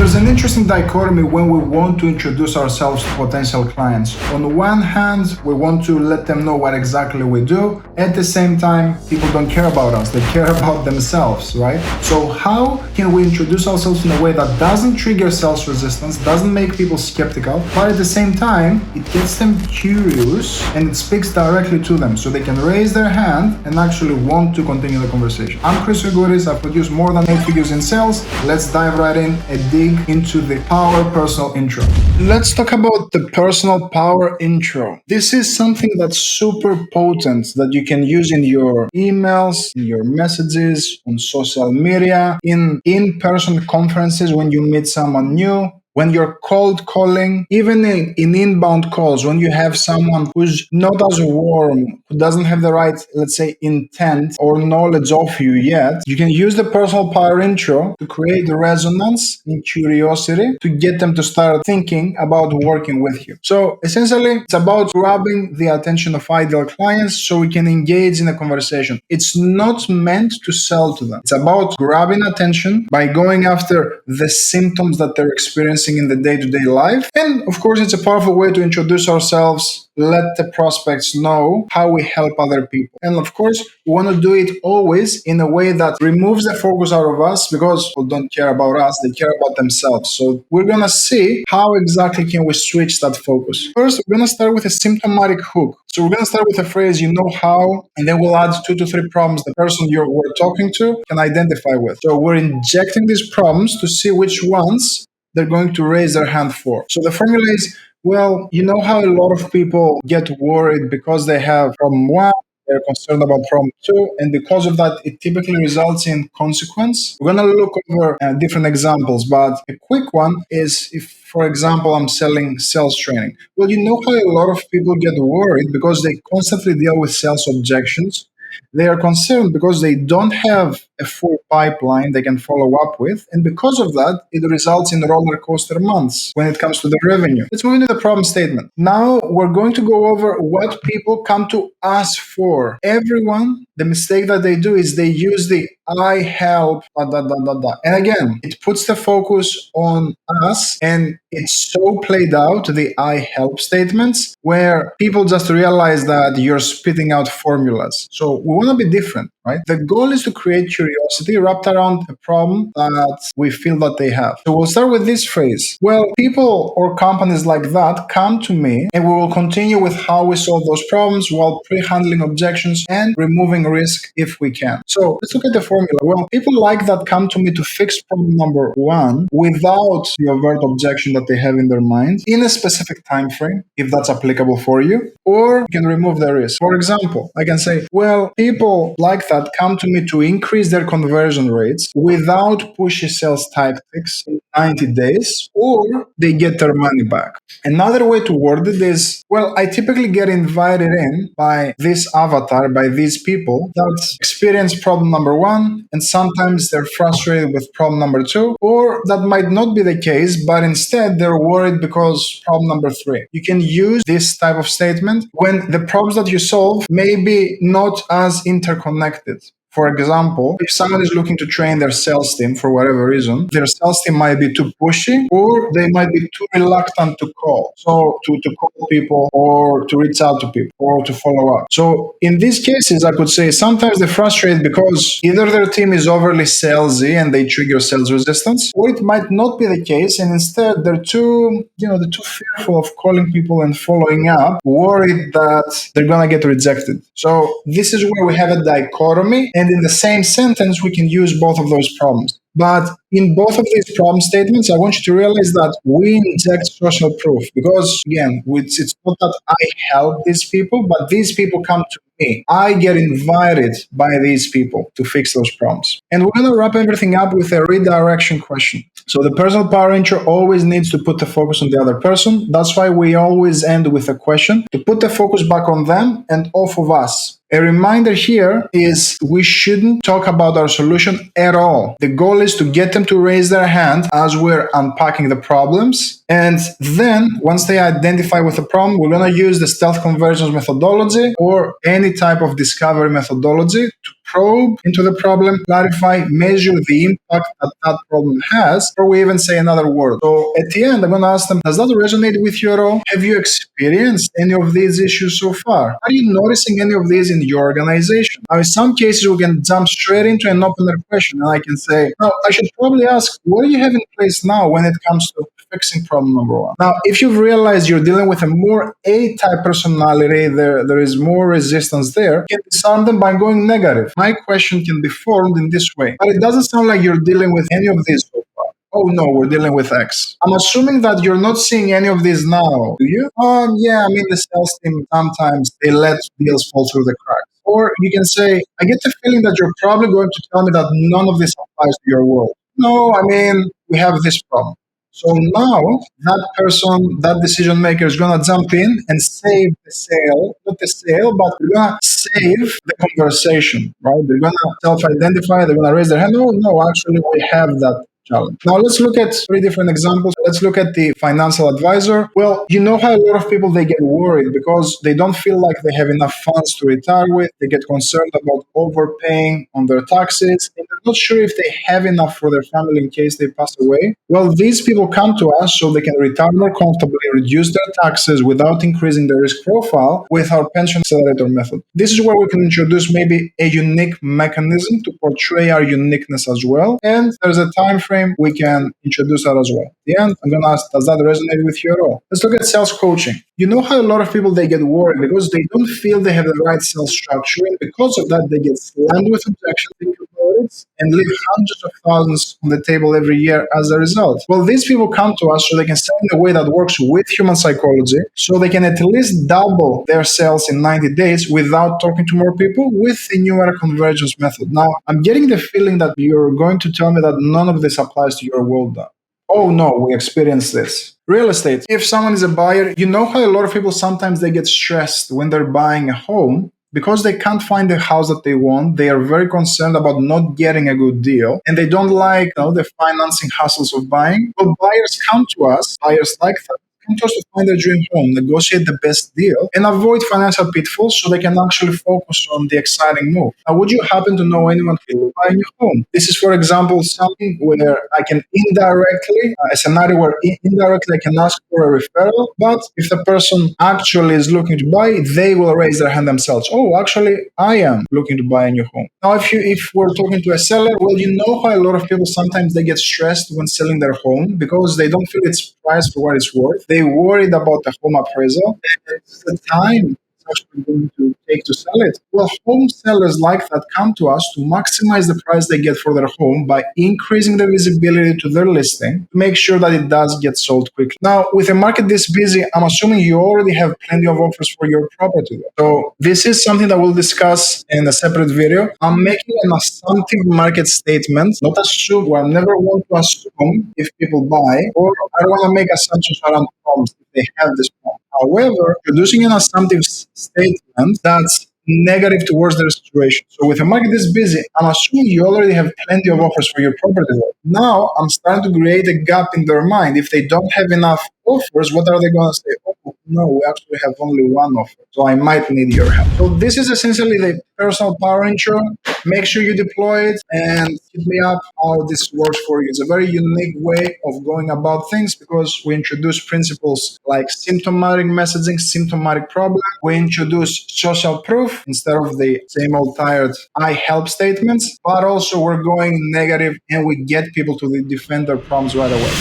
There's an interesting dichotomy when we want to introduce ourselves to potential clients. On one hand, we want to let them know what exactly we do. At the same time, people don't care about us, they care about themselves, right? So how can we introduce ourselves in a way that doesn't trigger sales resistance, doesn't make people skeptical, but at the same time, it gets them curious and it speaks directly to them so they can raise their hand and actually want to continue the conversation. I'm Chris Rigouris. I've produced more than 8 figures in sales. Let's dive right in and dig into the power personal intro. Let's talk about the personal power intro. This is something that's super potent that you can use in your emails, in your messages, on social media, in in-person conferences when you meet someone new, when you're cold calling, even in inbound calls, when you have someone who's not as warm, who doesn't have the right, let's say, intent or knowledge of you yet, you can use the personal power intro to create resonance and curiosity to get them to start thinking about working with you. So essentially, it's about grabbing the attention of ideal clients so we can engage in a conversation. It's not meant to sell to them. It's about grabbing attention by going after the symptoms that they're experiencing in the day-to-day life. And of course, it's a powerful way to introduce ourselves, let the prospects know how we help other people. And of course, we want to do it always in a way that removes the focus out of us because people don't care about us, they care about themselves. So we're going to see how exactly can we switch that focus. First, we're going to start with a symptomatic hook. So we're going to start with a phrase, you know how, and then we'll add 2 to 3 problems the person we're talking to can identify with. So we're injecting these problems to see which ones they're going to raise their hand for. So the formula is, well, you know how a lot of people get worried because they have problem 1, they're concerned about problem 2, and because of that, it typically results in consequence. We're going to look over different examples, but a quick one is if, for example, I'm selling sales training. Well, you know how a lot of people get worried because they constantly deal with sales objections. They are concerned because they don't have a full pipeline they can follow up with. And because of that, it results in roller coaster months when it comes to the revenue. Let's move into the problem statement. Now we're going to go over what people come to us for. Everyone, the mistake that they do is they use the I help, And again, it puts the focus on us and it's so played out, the I help statements, where people just realize that you're spitting out formulas. So we want to be different, right? The goal is to create curiosity wrapped around a problem that we feel that they have. So we'll start with this phrase. Well, people or companies like that come to me and we will continue with how we solve those problems while pre-handling objections and removing risk if we can. So let's look at the formula. Well, people like that come to me to fix problem number 1 without the overt objection that they have in their mind in a specific time frame, if that's applicable for you, or you can remove the risk. For example, I can say, well, people like that come to me to increase their conversion rates without pushy sales tactics in 90 days, or they get their money back. Another way to word it is, well, I typically get invited in by this avatar, by these people that experience problem number 1, and sometimes they're frustrated with problem number 2, or that might not be the case, but instead they're worried because problem number 3. You can use this type of statement when the problems that you solve may be not as interconnected. For example, if someone is looking to train their sales team for whatever reason, their sales team might be too pushy or they might be too reluctant to call. So to call people or to reach out to people or to follow up. So in these cases, I could say sometimes they're frustrated because either their team is overly salesy and they trigger sales resistance, or it might not be the case and instead they're too fearful of calling people and following up, worried that they're going to get rejected. So this is where we have a dichotomy. And in the same sentence, we can use both of those problems. But in both of these problem statements, I want you to realize that we inject social proof because, again, it's not that I help these people, but these people come to me. I get invited by these people to fix those problems. And we're going to wrap everything up with a redirection question. So the personal power intro always needs to put the focus on the other person. That's why we always end with a question to put the focus back on them and off of us. A reminder here is we shouldn't talk about our solution at all. The goal is to get them to raise their hand as we're unpacking the problems. And then once they identify with the problem, we're going to use the stealth conversions methodology or any type of discovery methodology to probe into the problem, clarify, measure the impact that that problem has, or we even say another word. So at the end, I'm going to ask them, does that resonate with you at all? Have you experienced any of these issues so far? Are you noticing any of these in your organization? Now, in some cases, we can jump straight into an opener question, and I can say, now, I should probably ask, what do you have in place now when it comes to fixing problem number one? Now, if you've realized you're dealing with a more A-type personality, there is more resistance there, you can disarm them by going negative. My question can be formed in this way, but it doesn't sound like you're dealing with any of these so far. Oh no, we're dealing with X. I'm assuming that you're not seeing any of these now, do you? Yeah, I mean, the sales team, sometimes they let deals fall through the cracks. Or you can say, I get the feeling that you're probably going to tell me that none of this applies to your world. No, I mean, we have this problem. So now that person, that decision maker is going to jump in and save the sale, not the sale, but they're going to save the conversation, right? They're going to self-identify, they're going to raise their hand. Oh, no, actually, we have that challenge. Now let's look at three different examples. Let's look at the financial advisor. Well, you know how a lot of people, they get worried because they don't feel like they have enough funds to retire with. They get concerned about overpaying on their taxes. And they're not sure if they have enough for their family in case they pass away. Well, these people come to us so they can retire more comfortably, reduce their taxes without increasing their risk profile with our pension accelerator method. This is where we can introduce maybe a unique mechanism to portray our uniqueness as well. And there's a time frame we can introduce that as well. At the end, I'm going to ask, does that resonate with you at all? Let's look at sales coaching. You know how a lot of people, they get worried because they don't feel they have the right sales structure, and because of that, they get slammed with objections and leave hundreds of thousands on the table every year as a result. Well, these people come to us so they can sell in a way that works with human psychology, so they can at least double their sales in 90 days without talking to more people with the numeric convergence method. Now, I'm getting the feeling that you're going to tell me that none of this applies to your world now. Oh no, we experience this. Real estate. If someone is a buyer, you know how a lot of people, sometimes they get stressed when they're buying a home because they can't find the house that they want. They are very concerned about not getting a good deal, and they don't like the financing hassles of buying. Well, buyers come to us, buyers like that, come to us to find their dream home, negotiate the best deal, and avoid financial pitfalls so they can actually focus on the exciting move. Now, would you happen to know anyone who will buy a new home? This is, for example, something where I can indirectly, a scenario where indirectly I can ask for a referral, but if the person actually is looking to buy, they will raise their hand themselves. Oh, actually, I am looking to buy a new home. Now, if we're talking to a seller, well, you know how a lot of people, sometimes they get stressed when selling their home because they don't feel it's priced for what it's worth. They worried about the home appraisal. It's the time it's actually going to take to sell it. Well, home sellers like that come to us to maximize the price they get for their home by increasing the visibility to their listing to make sure that it does get sold quickly. Now, with a market this busy, I'm assuming you already have plenty of offers for your property. So this is something that we'll discuss in a separate video. I'm making an assumptive market statement, not assume. I never want to assume if people buy, or I don't want to make assumptions around homes if they have this home. However, producing an assumptive statement that's negative towards their situation. So with a market this busy, I'm assuming you already have plenty of offers for your property. Now I'm starting to create a gap in their mind. If they don't have enough offers, what are they going to say? Oh, no, we actually have only one offer, so I might need your help. So this is essentially the personal power intro. Make sure you deploy it and hit me up how this works for you. It's a very unique way of going about things because we introduce principles like symptomatic messaging, symptomatic problem. We introduce social proof instead of the same old tired I help statements, but also we're going negative and we get people to defend their problems right away.